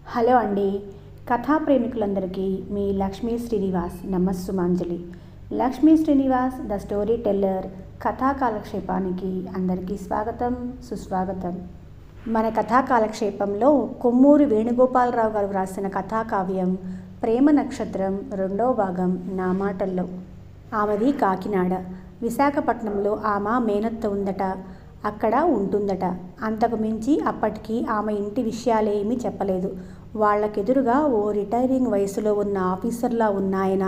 Hello అండి. కథా ప్రేమికులందరికీ మీ లక్ష్మీ శ్రీనివాస్ నమస్సుమాంజలి. Lakshmi Srinivas the storyteller కథా కాలక్షేపానికి అందరికీ స్వాగతం, సుస్వాగతం. మన కథా కాలక్షేపంలో కొమ్మూరి వేణుగోపాలరావు గారు రాసిన కథాకావ్యం ప్రేమ నక్షత్రం 2వ భాగం నా మాటల్లో. ఆమెది కాకినాడ. విశాఖపట్నంలో ఆమె మేనత్త ఉందట, అక్కడ ఉంటుందట. అంతకు మించి అప్పటికి ఆమె ఇంటి విషయాలేమీ చెప్పలేదు. వాళ్ళకెదురుగా ఓ రిటైరింగ్ వయసులో ఉన్న ఆఫీసర్లా ఉన్నాయన,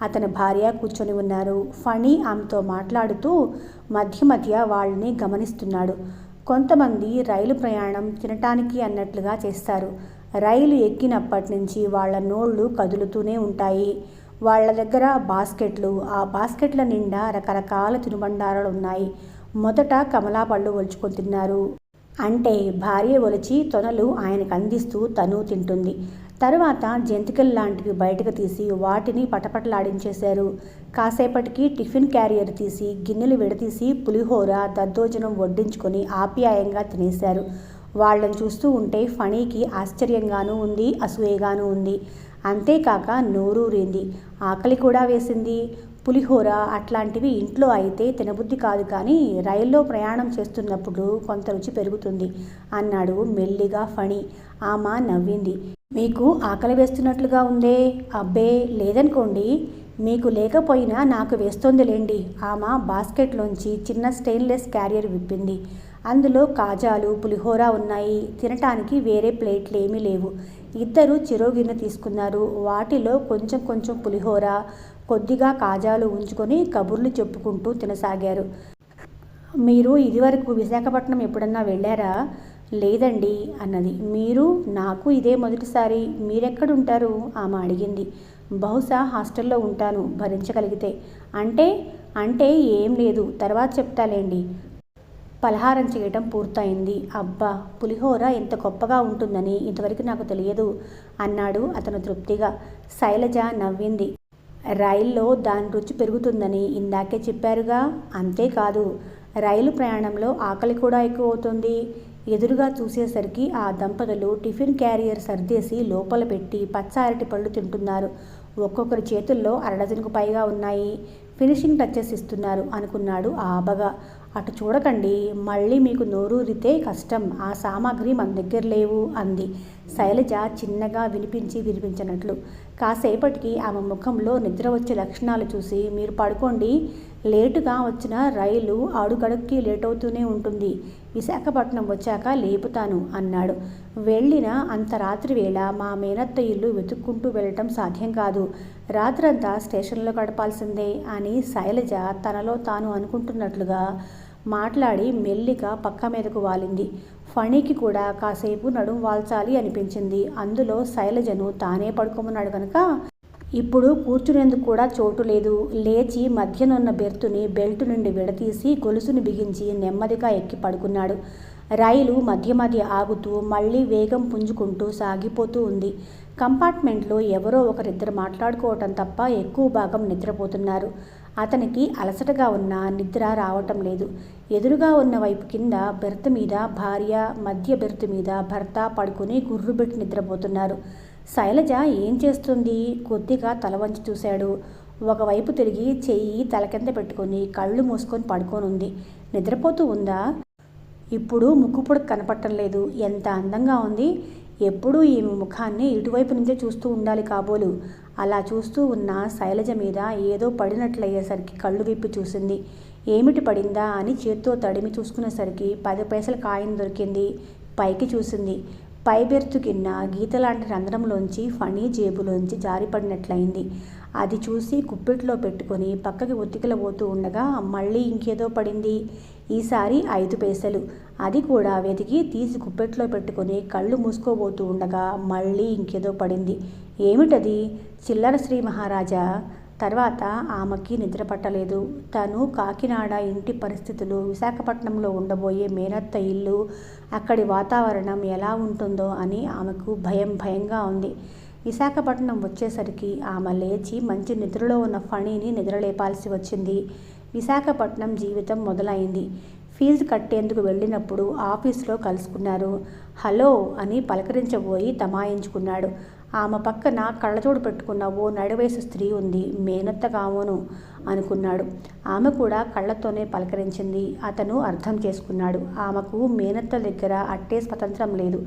అతని భార్య కూర్చొని ఉన్నారు. ఫణి ఆమెతో మాట్లాడుతూ మధ్య మధ్య వాళ్ళని గమనిస్తున్నాడు. కొంతమంది రైలు ప్రయాణం తినటానికి అన్నట్లుగా చేస్తారు. రైలు ఎక్కినప్పటి నుంచి వాళ్ళ నోళ్ళు కదులుతూనే ఉంటాయి. వాళ్ళ దగ్గర బాస్కెట్లు, ఆ బాస్కెట్ల నిండా రకరకాల తినుబండారాలు ఉన్నాయి. మొదట కమలా పళ్ళు ఒలుచుకొని తిన్నారు. అంటే భార్య ఒలిచి తొనలు ఆయనకు అందిస్తూ తను తింటుంది. తరువాత జంతికల్లాంటివి బయటకు తీసి వాటిని పటపటలాడించేశారు. కాసేపటికి టిఫిన్ క్యారియర్ తీసి గిన్నెలు విడతీసి పులిహోర దద్దోజనం వడ్డించుకొని ఆప్యాయంగా తినేశారు. వాళ్ళని చూస్తూ ఉంటే ఫణికి ఆశ్చర్యంగానూ ఉంది, అసూయగానూ ఉంది. అంతేకాక నోరూరింది, ఆకలి కూడా వేసింది. పులిహోర అట్లాంటివి ఇంట్లో అయితే తినబుద్ధి కాదు, కానీ రైల్లో ప్రయాణం చేస్తున్నప్పుడు కొంత రుచి పెరుగుతుంది అన్నాడు మెల్లిగా ఫణి. ఆమె నవ్వింది. మీకు ఆకలి వేస్తున్నట్లుగా ఉందే? అబ్బే లేదనుకోండి, మీకు లేకపోయినా నాకు వేస్తోందిలేండి. ఆమె బాస్కెట్లోంచి చిన్న స్టెయిన్లెస్ క్యారియర్ విప్పింది. అందులో కాజాలు, పులిహోర ఉన్నాయి. తినటానికి వేరే ప్లేట్లు ఏమీ లేవు. ఇద్దరు చెరో గిన్నె తీసుకున్నారు. వాటిలో కొంచెం కొంచెం పులిహోర, కొద్దిగా కాజాలు ఉంచుకొని కబుర్లు చెప్పుకుంటూ తినసాగారు. మీరు ఇదివరకు విశాఖపట్నం ఎప్పుడన్నా వెళ్ళారా? లేదండి అన్నది. మీరు? నాకు ఇదే మొదటిసారి. మీరెక్కడుంటారు? ఆమె అడిగింది. బహుశా హాస్టల్లో ఉంటాను, భరించగలిగితే. అంటే అంటే ఏం లేదు, తర్వాత చెప్తాలేండి. పలహారం చేయటం పూర్తయింది. అబ్బా, పులిహోర ఎంత గొప్పగా ఉంటుందని ఇంతవరకు నాకు తెలియదు అన్నాడు అతను తృప్తిగా. శైలజ నవ్వింది. రైల్లో దాని రుచి పెరుగుతుందని ఇందాకే చెప్పారుగా. అంతేకాదు, రైలు ప్రయాణంలో ఆకలి కూడా ఎక్కువ అవుతుంది. ఎదురుగా చూసేసరికి ఆ దంపతులు టిఫిన్ క్యారియర్ సర్దేసి లోపల పెట్టి పచ్చ అరటి పళ్ళు తింటున్నారు. ఒక్కొక్కరి చేతుల్లో అరడజనుకు పైగా ఉన్నాయి. ఫినిషింగ్ టచెస్ ఇస్తున్నారు అనుకున్నాడు ఆబగా. అటు చూడకండి, మళ్ళీ మీకు నోరూరితే కష్టం. ఆ సామాగ్రి మన దగ్గర లేవు అంది శైలజ చిన్నగా వినిపించినట్లు. కాసేపటికి ఆమె ముఖంలో నిద్ర వచ్చే లక్షణాలు చూసి, మీరు పడుకోండి, లేటుగా వచ్చిన రైలు అడుగడుక్కి లేటవుతూనే ఉంటుంది. విశాఖపట్నం వచ్చాక లేపుతాను అన్నాడు. వెళ్ళిన అంత రాత్రి వేళ మా మేనత్త ఇల్లు వెతుక్కుంటూ వెళ్ళటం సాధ్యం కాదు. రాత్రంతా స్టేషన్లో గడపాల్సిందే అని శైలజ తనలో తాను అనుకుంటున్నట్లుగా మాట్లాడి మెల్లిగా పక్క మీదకు వాలింది. ఫణికి కూడా కాసేపు నడుం వాల్చాలి అనిపించింది. అందులో శైలజను తానే పడుకోమన్నాడు కనుక ఇప్పుడు కూర్చునేందుకు కూడా చోటు లేదు. లేచి మధ్యనున్న బెర్తుని బెల్టు నుండి విడతీసి గొలుసుని బిగించి నెమ్మదిగా ఎక్కి పడుకున్నాడు. రైలు మధ్య మధ్య ఆగుతూ మళ్ళీ వేగం పుంజుకుంటూ సాగిపోతూ ఉంది. కంపార్ట్మెంట్లో ఎవరో ఒకరిద్దరు మాట్లాడుకోవటం తప్ప ఎక్కువ భాగం నిద్రపోతున్నారు. అతనికి అలసటగా ఉన్న నిద్ర రావటం లేదు. ఎదురుగా ఉన్న వైపు కింద బెర్త్ మీద భార్య, మధ్య బెర్త్ మీద భర్త పడుకుని గుర్రుబెట్టి నిద్రపోతున్నారు. శైలజ ఏం చేస్తుంది? కొద్దిగా తల వంచి చూశాడు. ఒకవైపు తిరిగి చెయ్యి తల కింద పెట్టుకొని కళ్ళు మూసుకొని పడుకోనుంది. నిద్రపోతూ ఉందా? ఇప్పుడు ముక్కుపుడక కనపడటం లేదు. ఎంత అందంగా ఉంది! ఎప్పుడూ ఈమె ముఖాన్ని ఇటువైపు నుంచే చూస్తూ ఉండాలి కాబోలు. అలా చూస్తూ ఉన్న శైలజ మీద ఏదో పడినట్లయ్యేసరికి కళ్ళు విప్పి చూసింది. ఏమిటి పడిందా అని చేత్తో తడిమి చూసుకునేసరికి 10 పైసల కాయిన్ దొరికింది. పైకి చూసింది. పై బెర్తు కింద గీతలాంటి రంధ్రంలోంచి ఫణి జేబులోంచి జారిపడినట్లయింది. అది చూసి కుప్పిట్లో పెట్టుకొని పక్కకి ఉత్తికిలబోతూ ఉండగా మళ్ళీ ఇంకేదో పడింది. ఈసారి 5 పైసలు. అది కూడా వెతికి తీసి కుప్పెట్లో పెట్టుకొని కళ్ళు మూసుకోబోతూ ఉండగా మళ్ళీ ఇంకేదో పడింది. ఏమిటది? చిల్లర శ్రీ మహారాజా. తర్వాత ఆమెకి నిద్ర పట్టలేదు. తను కాకినాడ ఇంటి పరిస్థితులు, విశాఖపట్నంలో ఉండబోయే మేనత్త ఇల్లు, అక్కడి వాతావరణం ఎలా ఉంటుందో అని ఆమెకు భయంగా ఉంది. విశాఖపట్నం వచ్చేసరికి ఆమె లేచి మంచి నిద్రలో ఉన్న ఫణిని నిద్రలేపాల్సి వచ్చింది. విశాఖపట్నం జీవితం మొదలైంది. ఫీజు కట్టేందుకు వెళ్ళినప్పుడు ఆఫీస్లో కలుసుకున్నారు. హలో అని పలకరించబోయి తమాయించుకున్నాడు. ఆమె పక్కన కళ్ళజోడు పెట్టుకున్న ఓ నడివయసు స్త్రీ ఉంది. మేనత్త కావును అనుకున్నాడు. ఆమె కూడా కళ్ళతోనే పలకరించింది. అతను అర్థం చేసుకున్నాడు. ఆమెకు మేనత్త దగ్గర అట్టే స్వతంత్రం లేదు,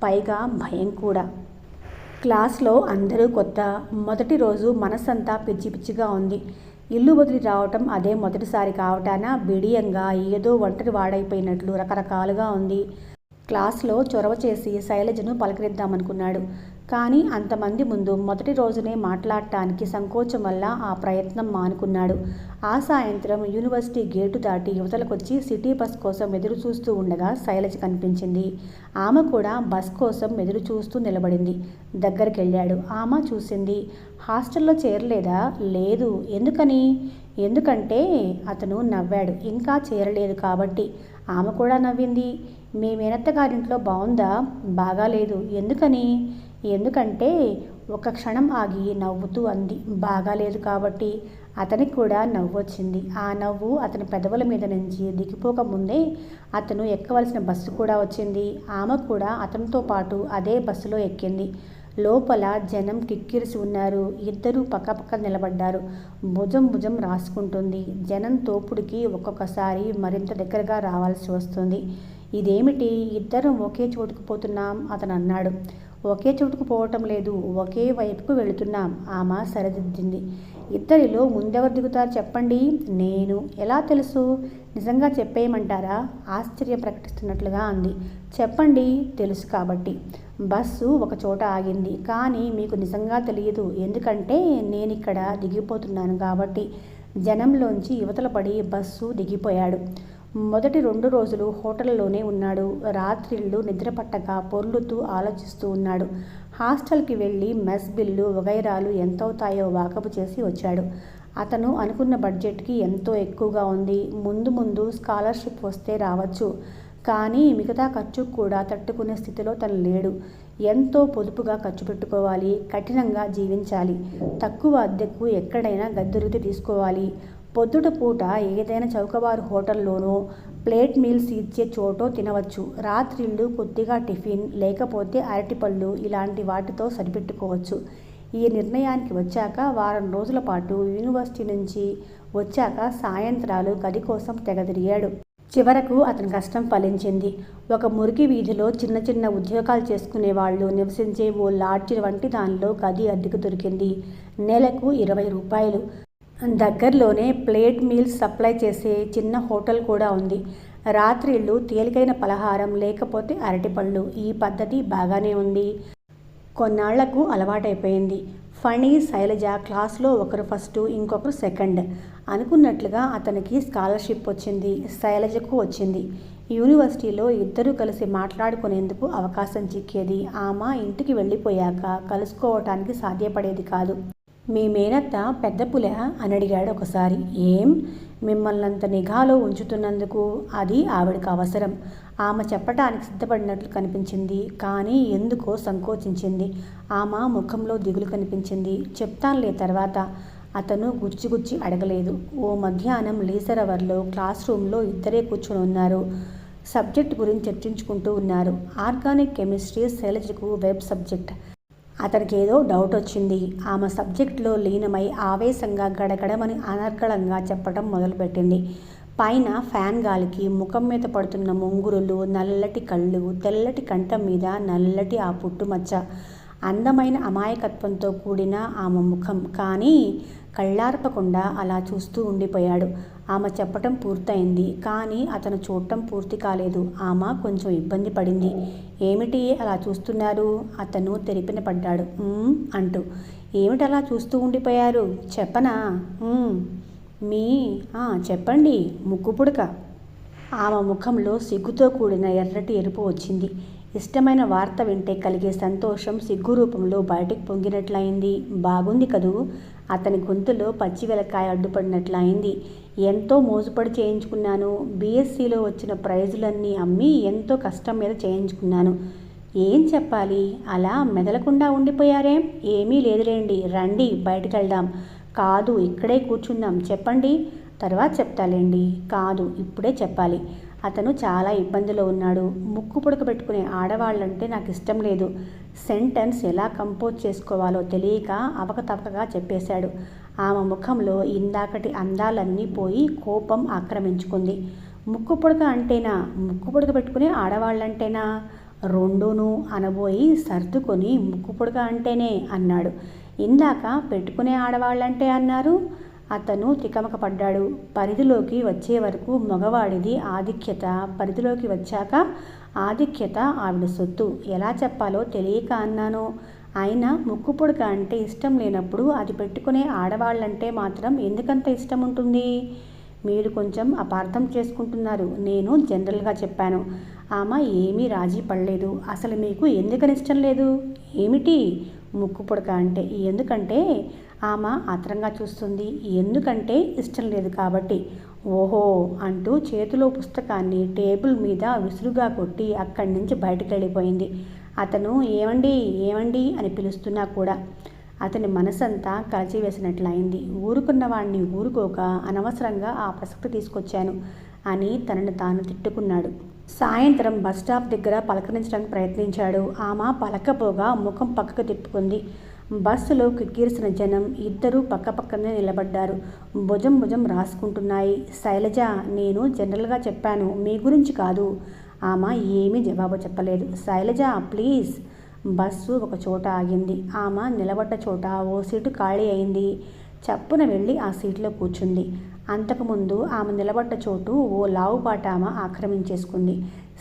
పైగా భయం కూడా. క్లాస్లో అందరూ కొత్త. మొదటి రోజు మనసంతా పిచ్చి పిచ్చిగా ఉంది. ఇల్లు వదిలి రావటం అదే మొదటిసారి కావటాన బిడియంగా ఏదో ఒంటరి వాడైపోయినట్లు రకరకాలుగా ఉంది. క్లాస్లో చొరవ చేసి శైలజను పలకరిద్దామనుకున్నాడు. కానీ అంతమంది ముందు మొదటి రోజునే మాట్లాడటానికి సంకోచం వల్ల ఆ ప్రయత్నం మానుకున్నాడు. ఆ సాయంత్రం యూనివర్సిటీ గేటు దాటి యువతలకొచ్చి సిటీ బస్ కోసం ఎదురు చూస్తూ ఉండగా శైలజ కనిపించింది. ఆమె కూడా బస్ కోసం ఎదురు చూస్తూ నిలబడింది. దగ్గరికి వెళ్ళాడు. ఆమె చూసింది. హాస్టల్లో చేరలేదా? లేదు. ఎందుకని? ఎందుకంటే అతను నవ్వాడు. ఇంకా చేరలేదు కాబట్టి. ఆమె కూడా నవ్వింది. మీ మేనత్త గారింట్లో బాగుందా? బాగాలేదు. ఎందుకని? ఎందుకంటే ఒక క్షణం ఆగి నవ్వుతూ అంది. బాగాలేదు కాబట్టి. అతనికి కూడా నవ్వొచ్చింది. ఆ నవ్వు అతని పెదవుల మీద నుంచి దిగిపోకముందే అతను ఎక్కవలసిన బస్సు కూడా వచ్చింది. ఆమె కూడా అతనితో పాటు అదే బస్సులో ఎక్కింది. లోపల జనం కిక్కిరిసి ఉన్నారు. ఇద్దరూ పక్కపక్క నిలబడ్డారు. భుజం భుజం రాసుకుంటుంది. జనం తోపుడికి ఒక్కొక్కసారి మరింత దగ్గరగా రావాల్సి వస్తుంది. ఇదేమిటి, ఇద్దరం ఒకే చోటుకు పోతున్నాం? అతను అన్నాడు. ఒకే చోటుకు పోవటం లేదు, ఒకే వైపుకు వెళుతున్నాం. ఆమె సరిదిద్దింది. ఇద్దరిలో ముందెవరు దిగుతారు చెప్పండి? నేను. ఎలా తెలుసు? నిజంగా చెప్పేయమంటారా? ఆశ్చర్యం ప్రకటిస్తున్నట్లుగా అంది. చెప్పండి. తెలుసు కాబట్టి. బస్సు ఒక చోట ఆగింది. కానీ మీకు నిజంగా తెలియదు. ఎందుకంటే నేనిక్కడ దిగిపోతున్నాను కాబట్టి. జనంలోంచి యువతల పడి బస్సు దిగిపోయాడు. మొదటి 2 రోజులు హోటల్లోనే ఉన్నాడు. రాత్రిళ్ళు నిద్రపట్టక పొర్లుతూ ఆలోచిస్తూ ఉన్నాడు. హాస్టల్కి వెళ్ళి మెస్ బిల్లు వగైరాలు ఎంతవుతాయో వాకపు చేసి వచ్చాడు. అతను అనుకున్న బడ్జెట్కి ఎంతో ఎక్కువగా ఉంది. ముందు ముందు స్కాలర్షిప్ వస్తే రావచ్చు. కానీ మిగతా ఖర్చు కూడా తట్టుకునే స్థితిలో తను లేడు. ఎంతో పొదుపుగా ఖర్చు పెట్టుకోవాలి. కఠినంగా జీవించాలి. తక్కువ అద్దెకు ఎక్కడైనా గద్దెరుతి తీసుకోవాలి. పొద్దుట పూట ఏదైనా చౌకబారు హోటల్లోనో ప్లేట్ మీల్స్ ఇచ్చే చోటో తినవచ్చు. రాత్రిళ్ళు కొద్దిగా టిఫిన్, లేకపోతే అరటిపళ్ళు ఇలాంటి వాటితో సరిపెట్టుకోవచ్చు. ఈ నిర్ణయానికి వచ్చాక వారం రోజుల పాటు యూనివర్సిటీ నుంచి వచ్చాక సాయంత్రాలు గది కోసం తెగ తిరిగాడు. చివరకు అతని కష్టం ఫలించింది. ఒక మురికి వీధిలో చిన్న చిన్న ఉద్యోగాలు చేసుకునే వాళ్ళు నివసించే ఓ లాడ్జి వంటి దానిలో గది అద్దెకు దొరికింది. నెలకు 20 రూపాయలు. దగ్గరలోనే ప్లేట్ మీల్స్ సప్లై చేసే చిన్న హోటల్ కూడా ఉంది. రాత్రిళ్ళు తేలికైన పలహారం, లేకపోతే అరటిపళ్ళు. ఈ పద్ధతి బాగానే ఉంది. కొన్నాళ్లకు అలవాటైపోయింది. ఫణి, శైలజ క్లాస్లో ఒకరు ఫస్ట్, ఇంకొకరు సెకండ్. అనుకున్నట్లుగా అతనికి స్కాలర్షిప్ వచ్చింది. శైలజకు వచ్చింది. యూనివర్సిటీలో ఇద్దరూ కలిసి మాట్లాడుకునేందుకు అవకాశం చిక్కేది. ఆమె ఇంటికి వెళ్ళిపోయాక కలుసుకోవటానికి సాధ్యపడేది కాదు. మీ మేనత్త పెద్ద పుల అని అడిగాడు ఒకసారి. ఏం? మిమ్మల్నంత నిఘాలో ఉంచుతున్నందుకు. అది ఆవిడకు అవసరం. ఆమె చెప్పటానికి సిద్ధపడినట్లు కనిపించింది. కానీ ఎందుకో సంకోచించింది. ఆమె ముఖంలో దిగులు కనిపించింది. చెప్తానులే తర్వాత. అతను గుచ్చి అడగలేదు. ఓ మధ్యాహ్నం లీజర్ అవర్లో క్లాస్ రూమ్లో ఇద్దరే కూర్చుని ఉన్నారు. సబ్జెక్ట్ గురించి చర్చించుకుంటూ ఉన్నారు. ఆర్గానిక్ కెమిస్ట్రీ శైలజకు వెబ్ సబ్జెక్ట్. అతనికి ఏదో డౌట్ వచ్చింది. ఆమె సబ్జెక్టులో లీనమై ఆవేశంగా గడగడమని అనర్గళంగా చెప్పడం మొదలుపెట్టింది. పైన ఫ్యాన్ గాలికి ముఖం మీద పడుతున్న ముంగురులు, నల్లటి కళ్ళు, తెల్లటి కంఠం మీద నల్లటి ఆ పుట్టుమచ్చ. అందమైన అమాయకత్వంతో కూడిన ఆమె ముఖం. కానీ కళ్ళార్పకుండా అలా చూస్తూ ఉండిపోయాడు. ఆమె చెప్పటం పూర్తయింది. కానీ అతను చూడటం పూర్తి కాలేదు. ఆమె కొంచెం ఇబ్బంది పడింది. ఏమిటి అలా చూస్తున్నారు? అతను తెరిపిన పడ్డాడు. అంటూ. ఏమిటలా చూస్తూ ఉండిపోయారు? చెప్పనా? చెప్పండి. ముక్కు పుడక. ఆమె ముఖంలో సిగ్గుతో కూడిన ఎర్రటి ఎరుపు వచ్చింది. ఇష్టమైన వార్త వింటే కలిగే సంతోషం సిగ్గు రూపంలో బయటకు పొంగినట్లయింది. బాగుంది కదూ? అతని గొంతులో పచ్చి వెలకాయ అడ్డుపడినట్లయింది. ఎంతో మోజుపడి చేయించుకున్నాను. బీఎస్సీలో వచ్చిన ప్రైజులన్నీ అమ్మి ఎంతో కష్టం మీద చేయించుకున్నాను. ఏం చెప్పాలి? అలా మెదలకుండా ఉండిపోయారేం? ఏమీ లేదులేండి, రండి బయటికి వెళ్దాం. కాదు, ఇక్కడే కూర్చుందాం. చెప్పండి. తర్వాత చెప్తాలేండి. కాదు, ఇప్పుడే చెప్పాలి. అతను చాలా ఇబ్బందిలో ఉన్నాడు. ముక్కు పుడక పెట్టుకునే ఆడవాళ్ళంటే నాకు ఇష్టం లేదు. సెంటెన్స్ ఎలా కంపోజ్ చేసుకోవాలో తెలియక అవకతవకగా చెప్పేశాడు. ఆమె ముఖంలో ఇందాకటి అందాలన్నీ పోయి కోపం ఆక్రమించుకుంది. ముక్కు పుడక అంటేనా? ముక్కు పుడక పెట్టుకునే ఆడవాళ్ళంటేనా? రెండూను అనబోయి సర్దుకొని ముక్కు పుడక అంటేనే అన్నాడు. ఇందాక పెట్టుకునే ఆడవాళ్ళంటే అన్నారు. అతను తికమక పడ్డాడు. పరిధిలోకి వచ్చే వరకు మగవాడిది ఆధిక్యత, పరిధిలోకి వచ్చాక ఆధిక్యత ఆవిడ సొత్తు. ఎలా చెప్పాలో తెలియక అన్నాను. అయినా ముక్కు పుడక అంటే ఇష్టం లేనప్పుడు అది పెట్టుకునే ఆడవాళ్ళంటే మాత్రం ఎందుకంత ఇష్టం ఉంటుంది? మీరు కొంచెం అపార్థం చేసుకుంటున్నారు. నేను జనరల్గా చెప్పాను. ఆమె ఏమీ రాజీ పడలేదు. అసలు మీకు ఎందుకని ఇష్టం లేదు? ఏమిటి ముక్కు పుడక అంటే? ఎందుకంటే ఆమె ఆత్రంగా చూస్తుంది. ఎందుకంటే ఇష్టం లేదు కాబట్టి. ఓహో అంటూ చేతిలో పుస్తకాన్ని టేబుల్ మీద విసురుగా కొట్టి అక్కడి నుంచి బయటకు వెళ్ళిపోయింది. అతను ఏమండి ఏమండి అని పిలుస్తున్నా కూడా అతని మనసంతా కలిచివేసినట్లయింది. ఊరుకున్న వాడిని ఊరుకోక అనవసరంగా ఆ ప్రసక్తి తీసుకొచ్చాను అని తనను తాను తిట్టుకున్నాడు. సాయంత్రం బస్టాప్ దగ్గర పలకరించడానికి ప్రయత్నించాడు. ఆమె పలకపోగా ముఖం పక్కకు తిప్పుకుంది. బస్సులో కిక్కిరిసిన జనం ఇద్దరూ పక్కపక్కనే నిలబడ్డారు. భుజం భుజం రాసుకుంటున్నాయి. శైలజ, నేను జనరల్గా చెప్పాను, మీ గురించి కాదు. ఆమె ఏమీ జవాబు చెప్పలేదు. శైలజ ప్లీజ్. బస్సు ఒక చోట ఆగింది. ఆమె నిలబడ్డ చోట ఓ సీటు ఖాళీ అయింది. చప్పున వెళ్ళి ఆ సీట్లో కూర్చుంది. అంతకుముందు ఆమె నిలబడ్డ చోటు ఓ లావుపాటి ఆమె ఆక్రమించేసుకుంది.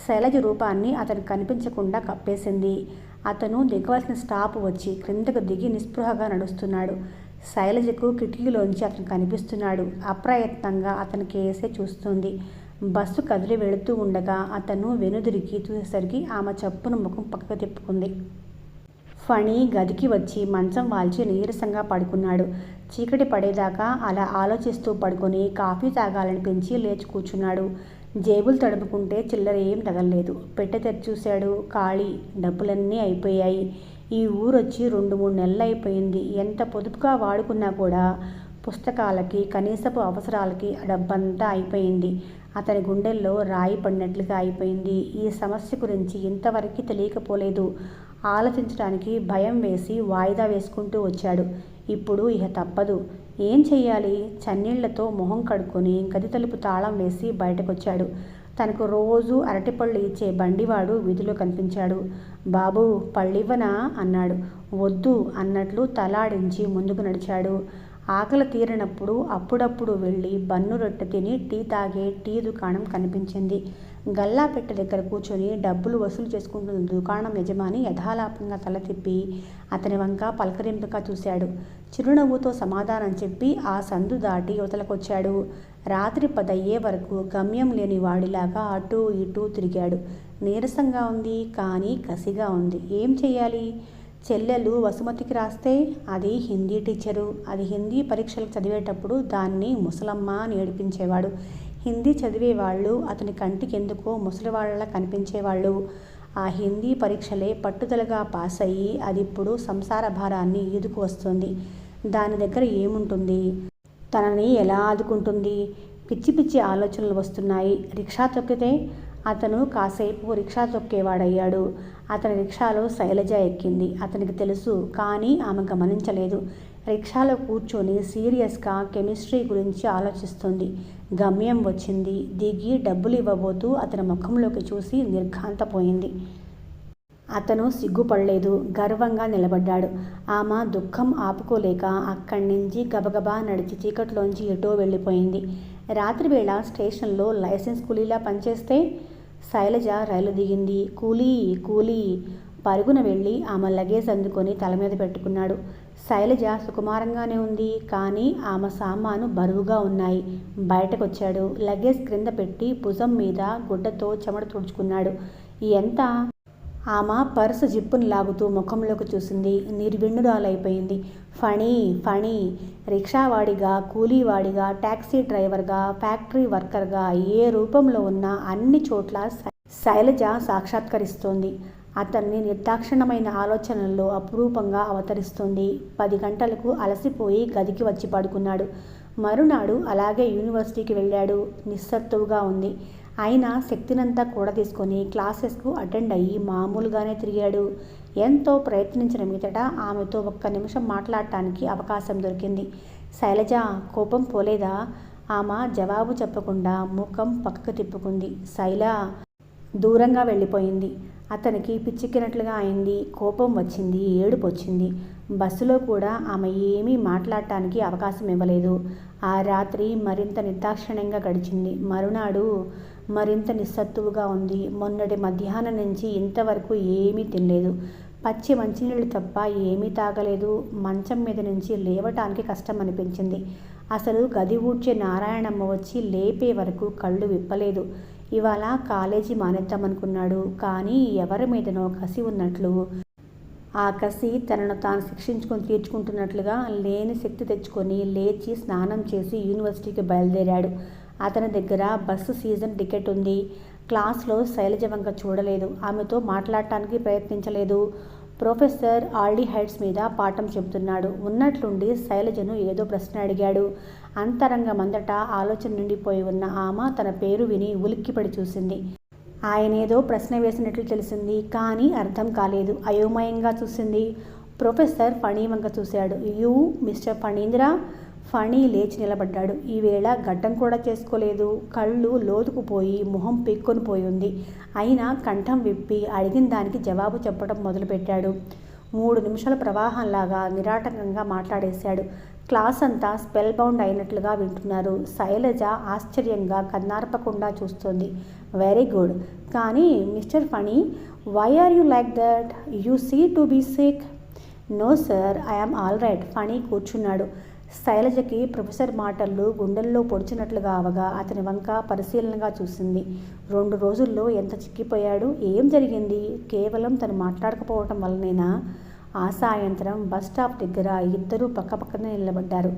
శైలజ రూపాన్ని అతను కనిపించకుండా కప్పేసింది. అతను దిగవలసిన స్టాప్ వచ్చి క్రిందకు దిగి నిస్పృహగా నడుస్తున్నాడు. శైలజకు కిటికీలోంచి అతను కనిపిస్తున్నాడు. అప్రయత్నంగా అతని కేసే చూస్తుంది. బస్సు కదిలి వెళుతూ ఉండగా అతను వెనుదిరిగి చూసేసరికి ఆమె చప్పున ముఖం పక్కకు తిప్పుకుంది. ఫణి గదికి వచ్చి మంచం వాల్చి నీరసంగా పడుకున్నాడు. చీకటి పడేదాకా అలా ఆలోచిస్తూ పడుకొని కాఫీ తాగాలనిపించి లేచి కూర్చున్నాడు. జేబులు తడుపుకుంటే చిల్లర ఏం తగలలేదు. పెట్టె తెరిచి చూశాడు. ఖాళీ. డబ్బులన్నీ అయిపోయాయి. ఈ ఊరొచ్చి 2-3 నెలలు అయిపోయింది. ఎంత పొదుపుగా వాడుకున్నా కూడా పుస్తకాలకి, కనీసపు అవసరాలకి డబ్బంతా అయిపోయింది. అతని గుండెల్లో రాయి పడినట్లుగా అయిపోయింది. ఈ సమస్య గురించి ఇంతవరకు తెలియకపోలేదు. ఆలోచించడానికి భయం వేసి వాయిదా వేసుకుంటూ వచ్చాడు. ఇప్పుడు ఇహ తప్పదు. ఏం చెయ్యాలి? చన్నీళ్లతో మొహం కడుక్కొని గది తలుపు తాళం వేసి బయటకొచ్చాడు. తనకు రోజు అరటిపళ్ళు ఇచ్చే బండివాడు వీధిలో కనిపించాడు. బాబూ, పళ్ళివ్వనా అన్నాడు. వద్దు అన్నట్లు తలాడించి ముందుకు నడిచాడు. ఆకలి తీరినప్పుడు అప్పుడప్పుడు వెళ్ళి బన్ను రొట్టె తిని టీ తాగే టీ దుకాణం కనిపించింది. గల్లాపెట్టె దగ్గర కూర్చొని డబ్బులు వసూలు చేసుకుంటున్న దుకాణం యజమాని యథాలాపంగా తల తిప్పి అతని వంక పలకరింపుగా చూశాడు. చిరునవ్వుతో సమాధానం చెప్పి ఆ సందు దాటి యువతలకొచ్చాడు. రాత్రి 10 అయ్యే వరకు గమ్యం లేని వాడిలాగా అటూ ఇటూ తిరిగాడు. నీరసంగా ఉంది, కానీ కసిగా ఉంది. ఏం చెయ్యాలి? చెల్లెలు వసుమతికి రాస్తే అది హిందీ టీచరు. అది హిందీ పరీక్షలకు చదివేటప్పుడు దాన్ని ముసలమ్మ అని ఏడిపించేవాడు. హిందీ చదివేవాళ్ళు అతని కంటికి ఎందుకో ముసలివాళ్ళలా కనిపించేవాళ్ళు. ఆ హిందీ పరీక్షలే పట్టుదలగా పాస్ అయ్యి అది ఇప్పుడు సంసార భారాన్ని ఈదుకు వస్తుంది. దాని దగ్గర ఏముంటుంది? తనని ఎలా ఆదుకుంటుంది? పిచ్చి పిచ్చి ఆలోచనలు వస్తున్నాయి. రిక్షా తొక్కితే? అతను కాసేపు రిక్షా తొక్కేవాడయ్యాడు. అతని రిక్షాలో శైలజ ఎక్కింది. అతనికి తెలుసు, కానీ ఆమె గమనించలేదు. రిక్షాలో కూర్చొని సీరియస్గా కెమిస్ట్రీ గురించి ఆలోచిస్తుంది. గమ్యం వచ్చింది. దిగి డబ్బులు ఇవ్వబోతూ అతని ముఖంలోకి చూసి నిర్ఘాంతపోయింది. అతను సిగ్గుపడలేదు. గర్వంగా నిలబడ్డాడు. ఆమె దుఃఖం ఆపుకోలేక అక్కడి నుంచి గబగబా నడిచి చీకట్లోంచి ఎటో వెళ్ళిపోయింది. రాత్రివేళ స్టేషన్లో లైసెన్స్ కూలీలా పనిచేస్తే శైలజ రైలు దిగింది. కూలీ కూలీ. పరుగున వెళ్ళి ఆమె లగేజ్ అందుకొని తల మీద పెట్టుకున్నాడు. శైలజ సుకుమారంగానే ఉంది, కానీ ఆమె సామాను బరువుగా ఉన్నాయి. బయటకొచ్చాడు. లగేజ్ క్రింద పెట్టి భుజం మీద గుడ్డతో చెమట తుడుచుకున్నాడు. ఎంత? ఆమె పర్సు జిప్పును లాగుతూ ముఖంలోకి చూసింది. నిర్విణ్ణురాలైపోయింది. ఫణి ఫణి. రిక్షావాడిగా, కూలీవాడిగా, ట్యాక్సీ డ్రైవర్గా, ఫ్యాక్టరీ వర్కర్గా ఏ రూపంలో ఉన్నా అన్ని చోట్ల శైలజ సాక్షాత్కరిస్తోంది. అతన్ని నిర్దాక్షిణమైన ఆలోచనల్లో అపురూపంగా అవతరిస్తుంది. 10 గంటలకు అలసిపోయి గదికి వచ్చి పడుకున్నాడు. మరునాడు అలాగే యూనివర్సిటీకి వెళ్ళాడు. నిస్సత్తువుగా ఉంది. అయినా శక్తినంతా కూడా తీసుకొని క్లాసెస్కు అటెండ్ అయ్యి మామూలుగానే తిరిగాడు. ఎంతో ప్రయత్నించిన మీదట ఆమెతో ఒక్క నిమిషం మాట్లాడటానికి అవకాశం దొరికింది. శైలజ కోపం పోలేదా? ఆమె జవాబు చెప్పకుండా ముఖం పక్కకు తిప్పుకుంది. శైల దూరంగా వెళ్ళిపోయింది. అతనికి పిచ్చెక్కినట్లుగా అయింది. కోపం వచ్చింది, ఏడుపు వచ్చింది. బస్సులో కూడా ఆమె ఏమీ మాట్లాడటానికి అవకాశం ఇవ్వలేదు. ఆ రాత్రి మరింత నిర్దాక్షిణ్యంగా గడిచింది. మరునాడు మరింత నిస్సత్తువుగా ఉంది. మొన్నటి మధ్యాహ్నం నుంచి ఇంతవరకు ఏమీ తినలేదు. పచ్చి మంచినీళ్ళు తప్ప ఏమీ తాగలేదు. మంచం మీద నుంచి లేవటానికి కష్టం అనిపించింది. అసలు గది ఊడ్చే నారాయణమ్మ వచ్చి లేపే వరకు కళ్ళు విప్పలేదు. ఇవాళ కాలేజీ మానేద్దామనుకున్నాడు. కానీ ఎవరి మీదనో కసి ఉన్నట్లు, ఆ కసి తనను తాను శిక్షించుకొని తీర్చుకుంటున్నట్లుగా లేని శక్తి తెచ్చుకొని లేచి స్నానం చేసి యూనివర్సిటీకి బయలుదేరాడు. అతని దగ్గర బస్సు సీజన్ టికెట్ ఉంది. క్లాస్లో శైలజ వంక చూడలేదు. ఆమెతో మాట్లాడటానికి ప్రయత్నించలేదు. ప్రొఫెసర్ ఆల్డిహైడ్స్ మీద పాఠం చెబుతున్నాడు. ఉన్నట్లుండి శైలజను ఏదో ప్రశ్న అడిగాడు. అంతరంగమంతటా ఆలోచన నిండిపోయి ఉన్న ఆమె తన పేరు విని ఉలిక్కిపడి చూసింది. ఆయనేదో ప్రశ్న వేసినట్లు తెలిసింది. కానీ అర్థం కాలేదు. అయోమయంగా చూసింది. ప్రొఫెసర్ ఫణి వంక చూశాడు. You mister Phanindra? ఫణి లేచి నిలబడ్డాడు. ఈవేళ గడ్డం కూడా చేసుకోలేదు. కళ్ళు లోతుకుపోయి మొహం పెక్కుని పోయింది. అయినా కంఠం విప్పి అడిగిన దానికి జవాబు చెప్పడం మొదలుపెట్టాడు. 3 నిమిషాల ప్రవాహంలాగా నిరాటంకంగా మాట్లాడేశాడు. క్లాస్ అంతా స్పెల్ బౌండ్ అయినట్లుగా వింటున్నారు. శైలజ ఆశ్చర్యంగా కన్నార్పకుండా చూస్తోంది. Very good. కానీ mister Phani, why are you like that? You seem to be sick. No sir, I am all right. Phani కూర్చున్నాడు. శైలజకి ప్రొఫెసర్ మాటలు గుండెల్లో పొడిచినట్లుగా అవగా అతని వంక పరిశీలనగా చూసింది. 2 రోజుల్లో ఎంత చిక్కిపోయాడు? ఏం జరిగింది? కేవలం తను మాట్లాడకపోవటం వల్లనేనా? ఆ సాయంత్రం బస్ స్టాప్ దగ్గర ఇద్దరూ పక్కపక్కనే నిలబడ్డారు.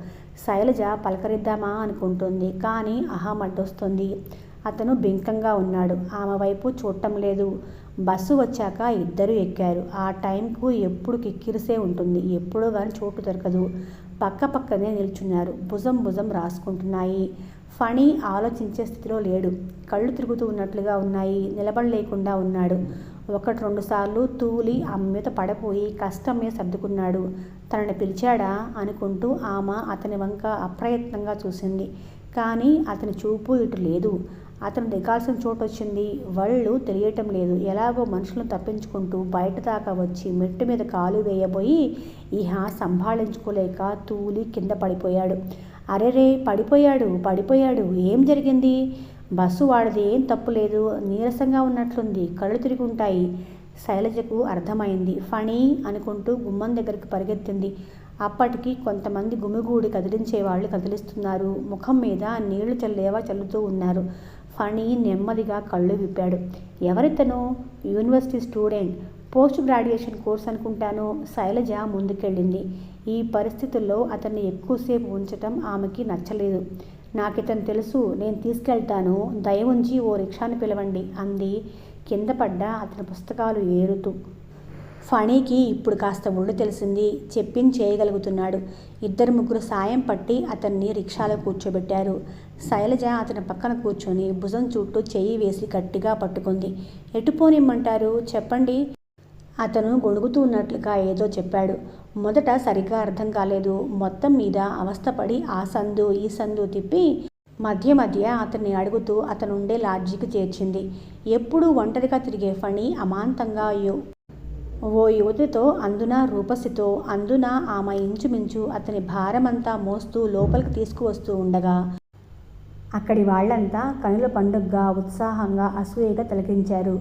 శైలజ పలకరిద్దామా అనుకుంటుంది. కానీ అహం అడ్డొస్తుంది. అతను బింకంగా ఉన్నాడు. ఆమె వైపు చూడటం లేదు. బస్సు వచ్చాక ఇద్దరూ ఎక్కారు. ఆ టైంకు ఎప్పుడు కిక్కిరిసే ఉంటుంది. ఎప్పుడో కానీ చోటు దొరకదు. పక్క పక్కనే నిల్చున్నారు. భుజం భుజం రాసుకుంటున్నాయి. ఫణి ఆలోచించే స్థితిలో లేడు. కళ్ళు తిరుగుతూ ఉన్నట్లుగా ఉన్నాయి. నిలబడలేకుండా ఉన్నాడు. 1-2 సార్లు తూలి ఆమె మీద పడపోయి కష్టం మీద సర్దుకున్నాడు. తనని పిలిచాడా అనుకుంటూ ఆమె అతని వంక అప్రయత్నంగా చూసింది. కానీ అతని చూపు ఇటు లేదు. అతను దిగాల్సిన చోటు వచ్చింది. వళ్ళు తెలియటం లేదు. ఎలాగో మనుషులను తప్పించుకుంటూ బయట దాకా వచ్చి మెట్టు మీద కాలు వేయబోయి ఇహ సంభాళించుకోలేక తూలి కింద పడిపోయాడు. అరెరే, పడిపోయాడు. ఏం జరిగింది? బస్సు వాడిది ఏం తప్పు లేదు. నీరసంగా ఉన్నట్లుంది. కళ్ళు తిరిగి ఉంటాయి. శైలజకు అర్థమైంది. ఫణి అనుకుంటూ గుమ్మం దగ్గరికి పరిగెత్తింది. అప్పటికి కొంతమంది గుమిగూడి కదిలించేవాళ్ళు కదిలిస్తున్నారు. ముఖం మీద నీళ్లు చల్లుతూ ఉన్నారు. ఫణి నెమ్మదిగా కళ్ళు విప్పాడు. ఎవరితను? University student. Post graduation course అనుకుంటాను. శైలజ ముందుకెళ్ళింది. ఈ పరిస్థితుల్లో అతన్ని ఎక్కువసేపు ఉంచటం ఆమెకి నచ్చలేదు. నాకితను తెలుసు, నేను తీసుకెళ్తాను. దయ ఉంచి ఓ రిక్షాను పిలవండి అంది కింద పడ్డ అతని పుస్తకాలు ఏరుతూ. ఫణికి ఇప్పుడు కాస్త ఒళ్ళు తెలిసింది. చెప్పింది చేయగలుగుతున్నాడు. 2-3 సాయం పట్టి అతన్ని రిక్షాలో కూర్చోబెట్టారు. శైలజ అతని పక్కన కూర్చొని భుజం చుట్టూ చెయ్యి వేసి గట్టిగా పట్టుకుంది. ఎటు పోనిమ్మంటారు చెప్పండి. అతను గొణుగుతూ ఉన్నట్లుగా ఏదో చెప్పాడు. మొదట సరిగ్గా అర్థం కాలేదు. మొత్తం మీద అవస్థపడి ఆ సందు ఈ సందు తిప్పి మధ్య అతన్ని అడుగుతూ అతనుండే లాడ్జికి చేర్చింది. ఎప్పుడూ ఒంటరిగా తిరిగే ఫణి అమాంతంగా ఓ యువతితో, అందున రూపసితో, అందున ఆమె ఇంచుమించు అతని భారమంతా మోస్తూ లోపలికి తీసుకువస్తూ ఉండగా అక్కడి వాళ్లంతా కనుల పండుగగా ఉత్సాహంగా అసూయగా తిలకించారు.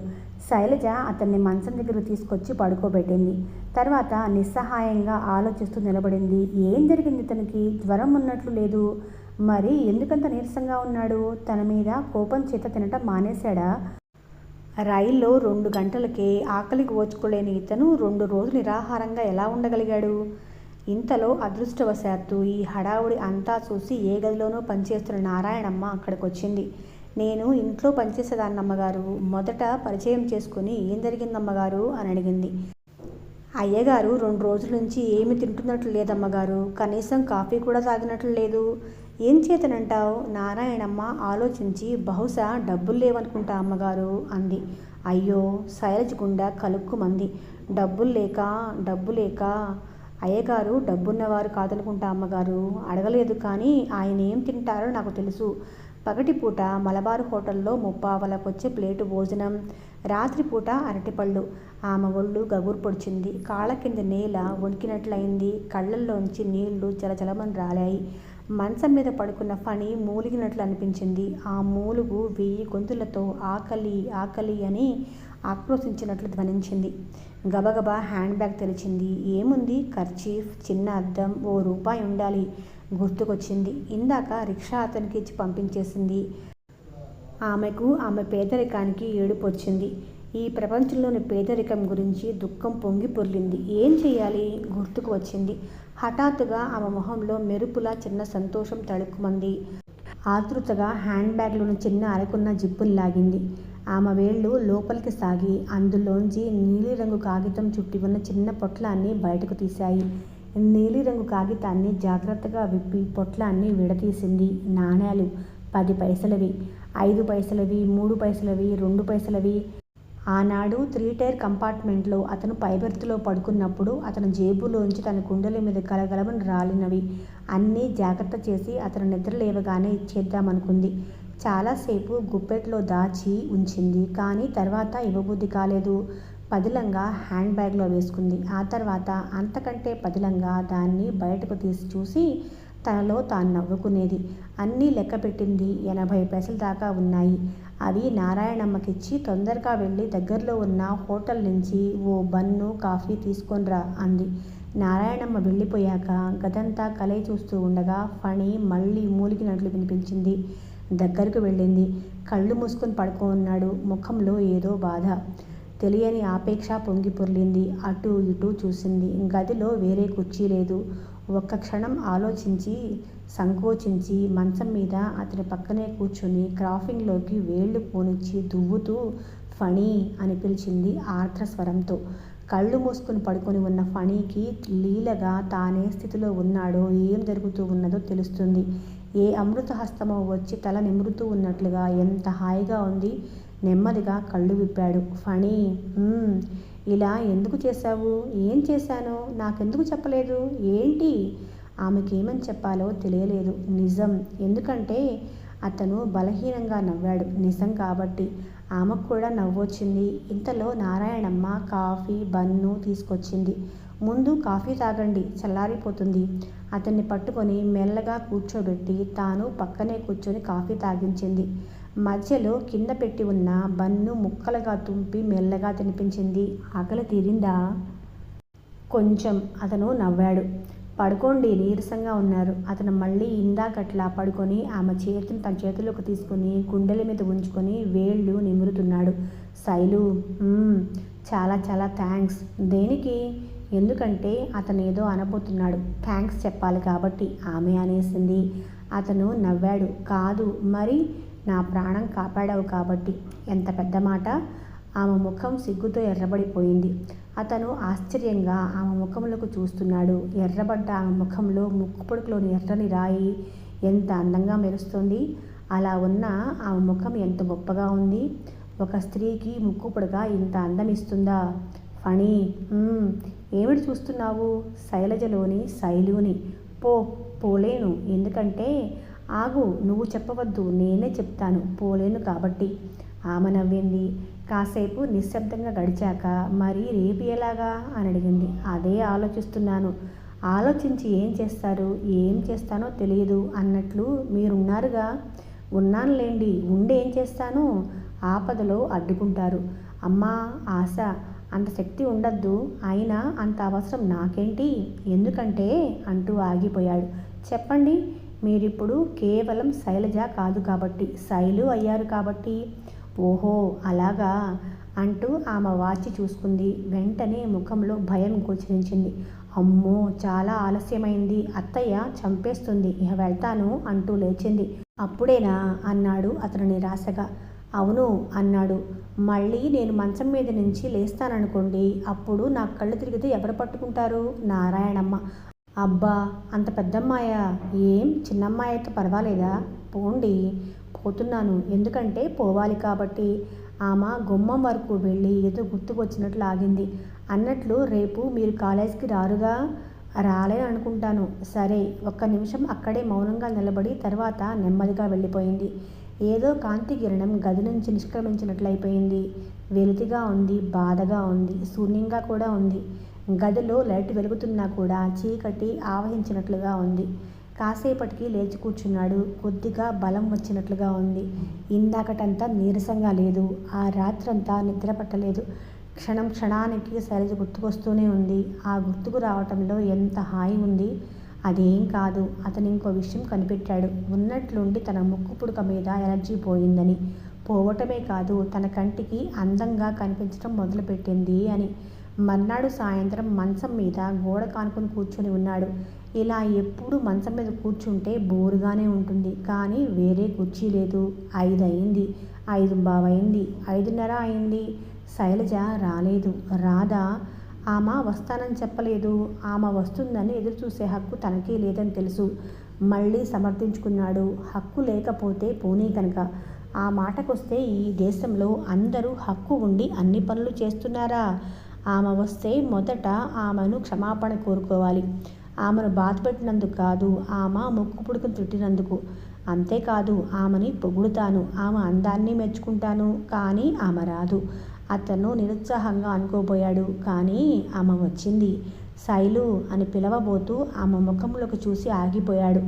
శైలజ అతన్ని మంచం దగ్గర తీసుకొచ్చి పడుకోబెట్టింది. తర్వాత నిస్సహాయంగా ఆలోచిస్తూ నిలబడింది. ఏం జరిగింది? తనకి జ్వరం ఉన్నట్లు లేదు. మరి ఎందుకంత నీరసంగా ఉన్నాడు? తన మీద కోపం చేత తినటం మానేశాడా? రైల్లో 2 గంటలకే ఆకలికి ఓచుకోలేని ఇతను 2 రోజులు నిరాహారంగా ఎలా ఉండగలిగాడు? ఇంతలో అదృష్టవశాత్తు ఈ హడావుడి అంతా చూసి ఏ గదిలోనూ పనిచేస్తున్న నారాయణమ్మ అక్కడికొచ్చింది. నేను ఇంట్లో పనిచేసేదాన్నమ్మగారు. మొదట పరిచయం చేసుకుని ఏం జరిగిందమ్మగారు అని అడిగింది. అయ్యగారు 2 రోజుల నుంచి ఏమి తింటున్నట్లు లేదమ్మగారు. కనీసం కాఫీ కూడా తాగినట్లు లేదు. ఏం చేతనంటావు? నారాయణమ్మ ఆలోచించి బహుశా డబ్బులు లేవనుకుంటా అమ్మగారు అంది. అయ్యో, శైలజ గుండె కలుక్కుమంది. డబ్బు లేక అయ్యగారు డబ్బున్నవారు కాదనుకుంటా అమ్మగారు. అడగలేదు కానీ ఆయన ఏం తింటారో నాకు తెలుసు. పగటిపూట మలబారు హోటల్లో 30 ప్లేటు భోజనం, రాత్రిపూట అరటిపళ్ళు. ఆమె ఒళ్ళు గగురు పొడిచింది. కాళ్ళ కింద నేల వణికినట్లయింది. కళ్ళల్లోంచి నీళ్లు జలజలమని రాలాయి. మంచం మీద పడుకున్న ఫణి మూలిగినట్లు అనిపించింది. ఆ మూలుగు 1000 గొంతులతో ఆకలి ఆకలి అని ఆక్రోశించినట్లు ధ్వనించింది. గబగబా హ్యాండ్ బ్యాగ్ తెరిచింది. ఏముంది? కర్చీఫ్, చిన్న అద్దం, ₹1 ఉండాలి. గుర్తుకొచ్చింది. ఇందాక రిక్షా అతనికి ఇచ్చి పంపించేసింది. ఆమెకు ఆమె పేదరికానికి ఏడుపొచ్చింది. ఈ ప్రపంచంలోని పేదరికం గురించి దుఃఖం పొంగి పొర్లింది. ఏం చెయ్యాలి? గుర్తుకు వచ్చింది. హఠాత్తుగా ఆమె మొహంలో మెరుపులా చిన్న సంతోషం తళుక్కుమంది. ఆతృతగా హ్యాండ్ బ్యాగ్లోని చిన్న అరకున్న జిప్పులు లాగింది. ఆమె వేళ్ళు లోపలికి సాగి అందులోంచి నీలిరంగు కాగితం చుట్టి ఉన్న చిన్న పొట్లాన్ని బయటకు తీశాయి. నీలిరంగు కాగితాన్ని జాగ్రత్తగా విప్పి పొట్లాన్ని విడతీసింది. నాణేలు 10 పైసలవి, 5 పైసలవి, 3 పైసలవి, 2 పైసలవి. ఆనాడు 3 టైర్ కంపార్ట్మెంట్లో అతను పైబెర్తులో పడుకున్నప్పుడు అతని జేబులోంచి తన కుండలి మీద గలగలమని రాలినవి. అన్నీ జాగ్రత్త చేసి అతను నిద్ర లేవగానే ఇచ్చేద్దామనుకుంది. చాలాసేపు గుప్పెట్లో దాచి ఉంచింది. కానీ తర్వాత ఇవ్వబుద్ధి కాలేదు. పదిలంగా హ్యాండ్ బ్యాగ్లో వేసుకుంది. ఆ తర్వాత అంతకంటే పదిలంగా దాన్ని బయటకు తీసి చూసి తనలో తాను నవ్వుకునేది. అన్నీ లెక్క పెట్టింది. 80 పైసల దాకా ఉన్నాయి. అవి నారాయణమ్మకిచ్చి తొందరగా వెళ్ళి దగ్గరలో ఉన్న హోటల్ నుంచి ఓ బన్ను, కాఫీ తీసుకొనిరా అంది. నారాయణమ్మ వెళ్ళిపోయాక గదంతా కలయి చూస్తూ ఉండగా ఫణి మళ్ళీ మూలిగినట్లు వినిపించింది. దగ్గరకు వెళ్ళింది. కళ్ళు మూసుకొని పడుకోన్నాడు. ముఖంలో ఏదో బాధ, తెలియని ఆపేక్ష పొంగి పొర్లింది. అటూ ఇటూ చూసింది. గదిలో వేరే కుర్చీ లేదు. ఒక్క క్షణం ఆలోచించి సంకోచించి మంచం మీద అతని పక్కనే కూర్చుని క్రాఫింగ్లోకి వేళ్లు పోనిచ్చి దువ్వుతూ ఫణి అని పిలిచింది ఆర్ద్ర స్వరంతో. కళ్ళు మూసుకుని పడుకొని ఉన్న ఫణికి లీలగా తానే స్థితిలో ఉన్నాడో, ఏం జరుగుతూ ఉన్నదో తెలుస్తుంది. ఏ అమృత హస్తమో వచ్చి తల నిమురుతూ ఉన్నట్లుగా ఎంత హాయిగా ఉంది. నెమ్మదిగా కళ్ళు విప్పాడు. ఫణి, ఇలా ఎందుకు చేశావు? ఏం చేశాను? నాకెందుకు చెప్పలేదు? ఏంటి? ఆమెకేమని చెప్పాలో తెలియలేదు. నిజం. ఎందుకంటే అతను బలహీనంగా నవ్వాడు. నిజం కాబట్టి. ఆమెకు కూడా నవ్వొచ్చింది. ఇంతలో నారాయణమ్మ కాఫీ, బన్ను తీసుకొచ్చింది. ముందు కాఫీ తాగండి, చల్లారిపోతుంది. అతన్ని పట్టుకొని మెల్లగా కూర్చోబెట్టి తాను పక్కనే కూర్చొని కాఫీ తాగించింది. మధ్యలో కింద పెట్టి ఉన్న బన్ను ముక్కలుగా తుంపి మెల్లగా తినిపించింది. ఆకలి తీరిందా? కొంచెం. అతను నవ్వాడు. పడుకోండి, నీరసంగా ఉన్నారు. అతను మళ్ళీ ఇందాకట్లా పడుకొని ఆమె చేతిని తన చేతుల్లోకి తీసుకుని గుండెల మీద ఉంచుకొని వేళ్ళు నిమురుతున్నాడు. శైలు, చాలా చాలా థ్యాంక్స్. దేనికి? ఎందుకంటే అతను ఏదో అనబోతున్నాడు. థ్యాంక్స్ చెప్పాలి కాబట్టి ఆమె అనేసింది. అతను నవ్వాడు. కాదు మరి, నా ప్రాణం కాపాడావు కాబట్టి. ఎంత పెద్ద మాట. ఆమె ముఖం సిగ్గుతో ఎర్రబడిపోయింది. అతను ఆశ్చర్యంగా ఆమె ముఖంలోకి చూస్తున్నాడు. ఎర్రబడ్డ ఆమె ముఖంలో ముక్కుపొడుకులోని ఎర్రని రాయి ఎంత అందంగా మెరుస్తోంది. అలా ఉన్న ఆమె ముఖం ఎంత గొప్పగా ఉంది. ఒక స్త్రీకి ముక్కుపొడుగా ఇంత అందం ఇస్తుందా? ఫణి, ఏమిటి చూస్తున్నావు? శైలజలోని శైలుని. పోలేను. ఎందుకంటే ఆగు, నువ్వు చెప్పవద్దు, నేనే చెప్తాను. పోలేను కాబట్టి. ఆమె నవ్వింది. కాసేపు నిశ్శబ్దంగా గడిచాక, మరి రేపు ఎలాగా అని అడిగింది. అదే ఆలోచిస్తున్నాను. ఆలోచించి ఏం చేస్తారు? ఏం చేస్తానో తెలియదు అన్నట్లు మీరున్నారుగా. ఉన్నానులేండి. ఏం చేస్తాను? ఆపదలో అడ్డుకుంటారు. అమ్మా ఆశ, అంత శక్తి ఉండద్దు. అయినా అంత అవసరం నాకేంటి? ఎందుకంటే అంటూ ఆగిపోయాడు. చెప్పండి. మీరిప్పుడు కేవలం శైలజ కాదు కాబట్టి, శైలు అయ్యారు కాబట్టి. ఓహో అలాగా అంటూ ఆమె వాచి చూసుకుంది. వెంటనే ముఖంలో భయం గోచరించింది. అమ్మో, చాలా ఆలస్యమైంది. అత్తయ్య చంపేస్తుంది. ఇక వెళ్తాను అంటూ లేచింది. అప్పుడేనా అన్నాడు అతను నిరాశగా. అవును అన్నాడు. మళ్ళీ నేను మంచం మీద నుంచి లేస్తాననుకోండి, అప్పుడు నా కళ్ళు తిరిగితే ఎవరు పట్టుకుంటారు? నారాయణమ్మ. అబ్బా, అంత పెద్దమ్మాయా? ఏం చిన్నమ్మాయి అయితే పర్వాలేదా? పోండి. పోతున్నాను, ఎందుకంటే పోవాలి కాబట్టి. ఆమె గుమ్మం వరకు వెళ్ళి ఏదో గుర్తుకొచ్చినట్లు ఆగింది. అన్నట్లు రేపు మీరు కాలేజీకి రారుగా? రాలేను అనుకుంటాను. సరే. ఒక్క నిమిషం అక్కడే మౌనంగా నిలబడి తర్వాత నెమ్మదిగా వెళ్ళిపోయింది. ఏదో కాంతి కిరణం గది నుంచి నిష్క్రమించినట్లయిపోయింది. వెలితిగా ఉంది, బాధగా ఉంది, శూన్యంగా కూడా ఉంది. గదిలో లైట్ వెలుగుతున్నా కూడా చీకటి ఆవహించినట్లుగా ఉంది. కాసేపటికి లేచి కూర్చున్నాడు. కొద్దిగా బలం వచ్చినట్లుగా ఉంది. ఇందాకటంతా నీరసంగా లేదు. ఆ రాత్రంతా నిద్ర పట్టలేదు. క్షణం క్షణానికి శైలజ గుర్తుకొస్తూనే ఉంది. ఆ గుర్తుకు రావటంలో ఎంత హాయి ఉంది. అదేం కాదు. అతను ఇంకో విషయం కనిపెట్టాడు. ఉన్నట్లుండి తన ముక్కు పుడక మీద ఎలర్జీ పోయిందని, పోవటమే కాదు తన కంటికి అందంగా కనిపించడం మొదలుపెట్టింది అని. మర్నాడు సాయంత్రం మంచం మీద గోడ కానుకొని కూర్చొని ఉన్నాడు. ఇలా ఎప్పుడు మంచం మీద కూర్చుంటే బోరుగానే ఉంటుంది. కానీ వేరే కుర్చీ లేదు. 5 అయింది, 5:15 అయింది, 5:30 అయింది. శైలజ రాలేదు. రాధా? ఆమె వస్తానని చెప్పలేదు. ఆమె వస్తుందని ఎదురుచూసే హక్కు తనకి లేదని తెలుసు. మళ్ళీ సమర్థించుకున్నాడు. హక్కు లేకపోతే పోనీ కనుక. ఆ మాటకొస్తే ఈ దేశంలో అందరూ హక్కు ఉండి అన్ని పనులు చేస్తున్నారా? ఆమె వస్తే మొదట ఆమెను క్షమాపణ కోరుకోవాలి. ఆమెను బాధపెట్టినందుకు కాదు, ఆమె ముక్కు పుడుకుని తిట్టినందుకు. అంతేకాదు, ఆమెని పొగుడుతాను, ఆమె అందాన్ని మెచ్చుకుంటాను. కానీ ఆమె రాదు. అతను నిరుత్సాహంగా అనుకోబోయాడు. కానీ ఆమె వచ్చింది. శైలు అని పిలవబోతూ ఆమె ముఖంలోకి చూసి ఆగిపోయాడు.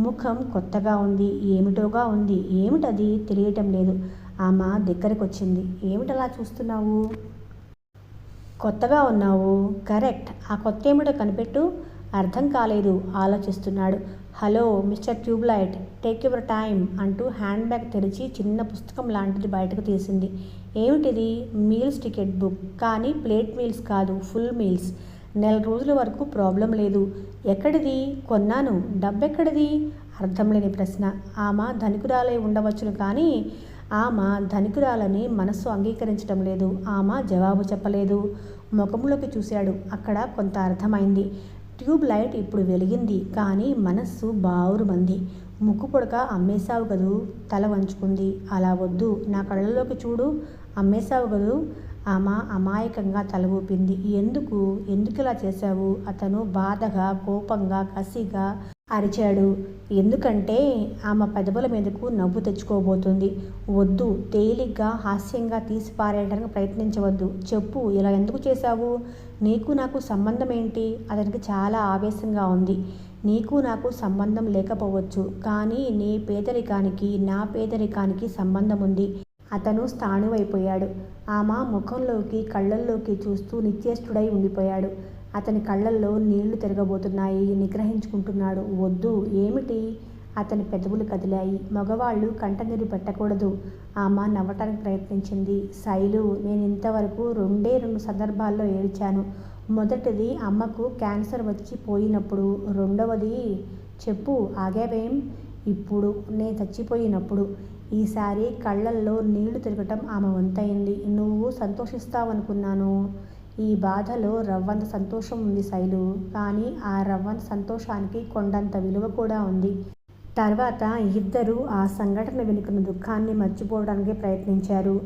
ముఖం కొత్తగా ఉంది, ఏమిటోగా ఉంది. ఏమిటది తెలియటం లేదు. ఆమె దగ్గరకొచ్చింది. ఏమిటలా చూస్తున్నావు? కొత్తగా ఉన్నావు. కరెక్ట్. ఆ కొత్త ఏమిటో కనిపెట్టు. అర్థం కాలేదు. ఆలోచిస్తున్నాడు. Hello mister tubelight, take your time అంటూ హ్యాండ్ బ్యాగ్ తెరిచి చిన్న పుస్తకం లాంటిది బయటకు తీసింది. ఏమిటిది? Meals ticket book. కానీ ప్లేట్ మీల్స్ కాదు, ఫుల్ మీల్స్. 4 రోజుల వరకు ప్రాబ్లం లేదు. ఎక్కడిది? కొన్నాను. డబ్బెక్కడిది? అర్థం లేని ప్రశ్న. ఆమె ధనికురాలై ఉండవచ్చును, కానీ ఆమె ధనికురాలని మనస్సు అంగీకరించడం లేదు. ఆమె జవాబు చెప్పలేదు. ముఖంలోకి చూశాడు. అక్కడ కొంత అర్థమైంది. ట్యూబ్ లైట్ ఇప్పుడు వెలిగింది, కానీ మనస్సు బావురుమంది. ముక్కు పుడక అమ్మేశావు కదూ? తల వంచుకుంది. అలా వద్దు, నా కళ్ళలోకి చూడు. అమ్మేశావు కదూ? ఆమె అమాయకంగా తల ఊపింది. ఎందుకిలా చేశావు? అతను బాధగా, కోపంగా, కసిగా అరిచాడు. ఎందుకంటే ఆమె పెదవుల మీదకు నవ్వు తెచ్చుకోబోతుంది. వద్దు, తేలిగ్గా, హాస్యంగా తీసి పారేయడానికి ప్రయత్నించవద్దు. చెప్పు, ఇలా ఎందుకు చేశావు? నీకు నాకు సంబంధం ఏంటి? అతనికి చాలా ఆవేశంగా ఉంది. నీకు నాకు సంబంధం లేకపోవచ్చు, కానీ నీ పేదరికానికి నా పేదరికానికి సంబంధం ఉంది. అతను స్థాణువైపోయాడు. ఆమె ముఖంలోకి, కళ్ళల్లోకి చూస్తూ నిశ్చేష్టుడై ఉండిపోయాడు. అతని కళ్ళల్లో నీళ్లు తిరగబోతున్నాయి. నిగ్రహించుకుంటున్నాడు. వద్దు. ఏమిటి? అతని పెదవులు కదిలాయి. మగవాళ్ళు కంటనీరు పెట్టకూడదు. ఆమె నవ్వటానికి ప్రయత్నించింది. శైలు, నేను ఇంతవరకు 2 సందర్భాల్లో ఏడ్చాను. మొదటిది అమ్మకు క్యాన్సర్ వచ్చి పోయినప్పుడు. రెండవది చెప్పు, ఆగావేం? ఇప్పుడు నేను చచ్చిపోయినప్పుడు. ఈసారి కళ్ళల్లో నీళ్లు తిరగటం ఆమె వంతయింది. నువ్వు సంతోషిస్తావనుకున్నాను. ఈ బాధలో రవ్వంత సంతోషం ఉంది శైలు. కానీ ఆ రవ్వంత సంతోషానికి కొండంత విలువ కూడా ఉంది. తర్వాత ఇద్దరూ ఆ సంఘటన వెనుకన్న దుఃఖాన్ని మర్చిపోవడానికి ప్రయత్నించారు.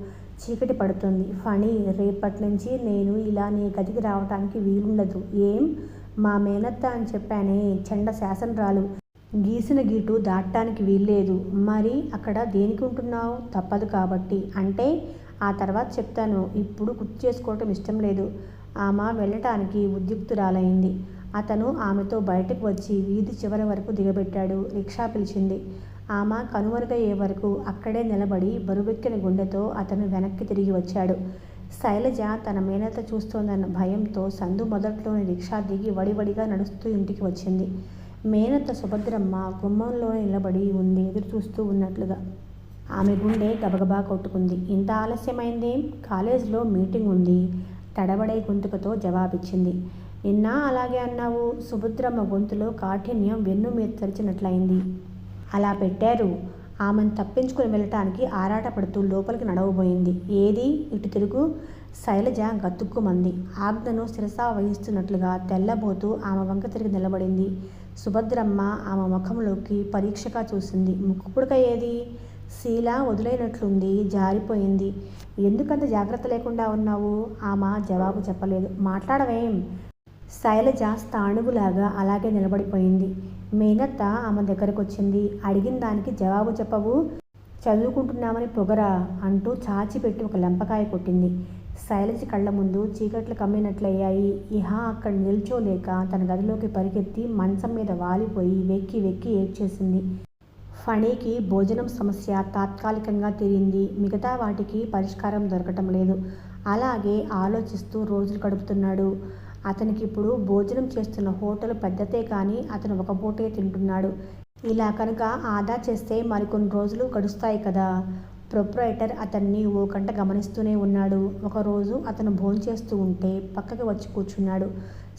చీకటి పడుతుంది. ఫణి, రేపట్నుంచి నేను ఇలా నీ గదికి రావటానికి వీలుండదు. ఏం? మా మేనత్త అని చెప్పానే, చెండ శాసనరాలు. గీసిన గీటు దాటడానికి వీల్లేదు. మరి అక్కడ దేనికి ఉంటున్నావు? తప్పదు కాబట్టి. అంటే? ఆ తర్వాత చెప్తాను. ఇప్పుడు గుర్తు చేసుకోవటం ఇష్టం లేదు. ఆమె వెళ్ళటానికి ఉద్యుక్తురాలైంది. అతను ఆమెతో బయటకు వచ్చి వీధి చివరి వరకు దిగబెట్టాడు. రిక్షా పిలిచింది. ఆమె కనుమరుగయ్యే వరకు అక్కడే నిలబడి బరువెక్కిన గుండెతో అతను వెనక్కి తిరిగి వచ్చాడు. శైలజ తన మేనత్త చూస్తోందన్న భయంతో సందు మొదట్లోని రిక్షా దిగి వడివడిగా నడుస్తూ ఇంటికి వచ్చింది. మేనత్త సుభద్రమ్మ గుమ్మంలోనే నిలబడి ఉంది, ఎదురు చూస్తూ ఉన్నట్లుగా. ఆమె గుండె గబగబా కొట్టుకుంది. ఇంత ఆలస్యమైందేం? కాలేజీలో మీటింగ్ ఉంది. తడబడే గొంతుకతో జవాబిచ్చింది. నిన్న అలాగే అన్నావు. సుభద్రమ్మ గొంతులో కాఠిన్యం వెన్ను మీద తెరిచినట్లయింది. అలా పెట్టారు. ఆమెను తప్పించుకుని వెళ్ళటానికి ఆరాటపడుతూ లోపలికి నడవబోయింది. ఏది? ఇటు తిరుగు. శైలజ గతుక్కుమంది. ఆజ్ఞను శిరసా వహిస్తున్నట్లుగా తెల్లబోతూ ఆమె వంక తిరిగి నిలబడింది. సుభద్రమ్మ ఆమె ముఖంలోకి పరీక్షగా చూసింది. ముక్కుపుడక ఏది? శీల వదిలేనట్లుంది, జారిపోయింది. ఎందుకంత జాగ్రత్త లేకుండా ఉన్నావు? ఆమె జవాబు చెప్పలేదు. మాట్లాడవేం? శైలజ స్థాణువులాగా అలాగే నిలబడిపోయింది. మేనత్త ఆమె దగ్గరకొచ్చింది. అడిగిన దానికి జవాబు చెప్పవు? చదువుకుంటున్నామని పొగరా అంటూ చాచిపెట్టి ఒక లెంపకాయ కొట్టింది. శైలజ కళ్ళ ముందు చీకట్లు కమ్మినట్లయ్యాయి. ఇహ అక్కడ నిల్చోలేక తన గదిలోకి పరిగెత్తి మంచం మీద వాలిపోయి వెక్కి వెక్కి ఏడ్చేసింది. ఫణికి భోజనం సమస్య తాత్కాలికంగా తీరింది. మిగతా వాటికి పరిష్కారం దొరకటం లేదు. అలాగే ఆలోచిస్తూ రోజులు గడుపుతున్నాడు. అతనికి ఇప్పుడు భోజనం చేస్తున్న హోటల్ పెద్దతే కానీ అతను ఒక పూటే తింటున్నాడు. ఇలా కనుక ఆదా చేస్తే మరికొన్ని రోజులు గడుస్తాయి కదా. ప్రొప్రైటర్ అతన్ని ఓ కంట గమనిస్తూనే ఉన్నాడు. ఒకరోజు అతను భోంచేస్తూ ఉంటే పక్కకి వచ్చి కూర్చున్నాడు.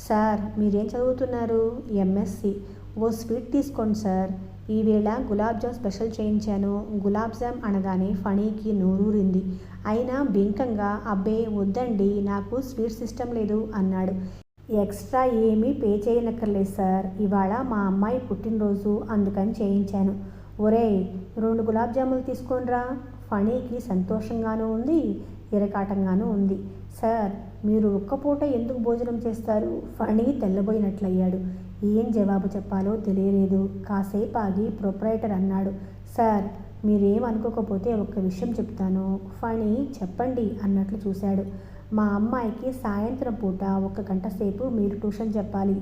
సార్, మీరేం చదువుతున్నారు? ఎంఎస్సి. ఓ స్వీట్ తీసుకోండి సార్. ఈవేళ గులాబ్ జామ్ స్పెషల్ చేయించాను. గులాబ్ జామ్ అనగానే ఫణీకి నోరూరింది. అయినా బింకంగా అబ్బే వద్దండి, నాకు స్వీట్స్ ఇష్టం లేదు అన్నాడు. ఎక్స్ట్రా ఏమీ పే చేయనక్కర్లేదు సార్. ఇవాళ మా అమ్మాయి పుట్టినరోజు, అందుకని చేయించాను. ఒరేయ్, 2 గులాబ్ జాములు తీసుకొనిరా. ఫణీకి సంతోషంగానూ ఉంది, ఇరకాటంగానూ ఉంది. సార్, మీరు ఒక్కపూట ఎందుకు భోజనం చేస్తారు? ఫణి తెల్లబోయినట్లయ్యాడు. ఏం జవాబు చెప్పాలో తెలియలేదు. కాసేపు ఆగి ప్రొప్రైటర్ అన్నాడు. సార్, మీరేం అనుకోకపోతే ఒక్క విషయం చెప్తాను. ఫణి చెప్పండి అన్నట్లు చూశాడు. మా అమ్మాయికి సాయంత్రం పూట 1 గంట సేపు మీరు ట్యూషన్ చెప్పాలి.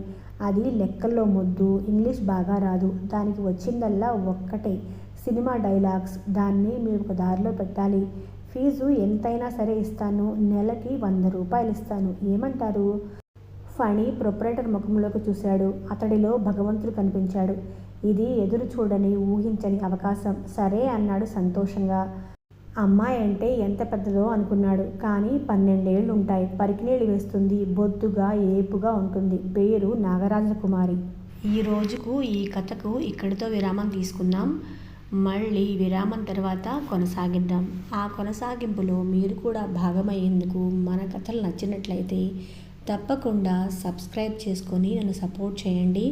అది లెక్కల్లో మొద్దు, ఇంగ్లీష్ బాగా రాదు. దానికి వచ్చిందల్లా ఒక్కటే సినిమా డైలాగ్స్. దాన్ని మీరు ఒక దారిలో పెట్టాలి. ఫీజు ఎంతైనా సరే ఇస్తాను. నెలకి 100 రూపాయలు ఇస్తాను. ఏమంటారు? ఫణి ప్రొప్రైటర్ ముఖంలోకి చూశాడు. అతడిలో భగవంతుడు కనిపించాడు. ఇది ఎదురు చూడని, ఊహించని అవకాశం. సరే అన్నాడు సంతోషంగా. అమ్మాయి అంటే ఎంత పెద్దదో అనుకున్నాడు. కానీ 12 ఏళ్ళు ఉంటాయి. పరికినీళ్ళు వేస్తుంది. బొద్దుగా ఏపుగా ఉంటుంది. పేరు నాగరాజకుమారి. ఈ రోజుకు ఈ కథకు ఇక్కడితో విరామం తీసుకుందాం. మళ్ళీ విరామం తర్వాత కొనసాగిద్దాం. ఆ కొనసాగింపులో మీరు కూడా భాగమయ్యేందుకు మన కథలు నచ్చినట్లయితే తప్పకుండా సబ్స్క్రైబ్ చేసుకొని నన్ను సపోర్ట్ చేయండి.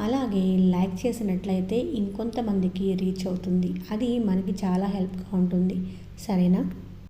అలాగే లైక్ చేసినట్లయితే ఇంకొంతమందికి రీచ్ అవుతుంది. అది మనకి చాలా హెల్ప్గా ఉంటుంది. సరేనా?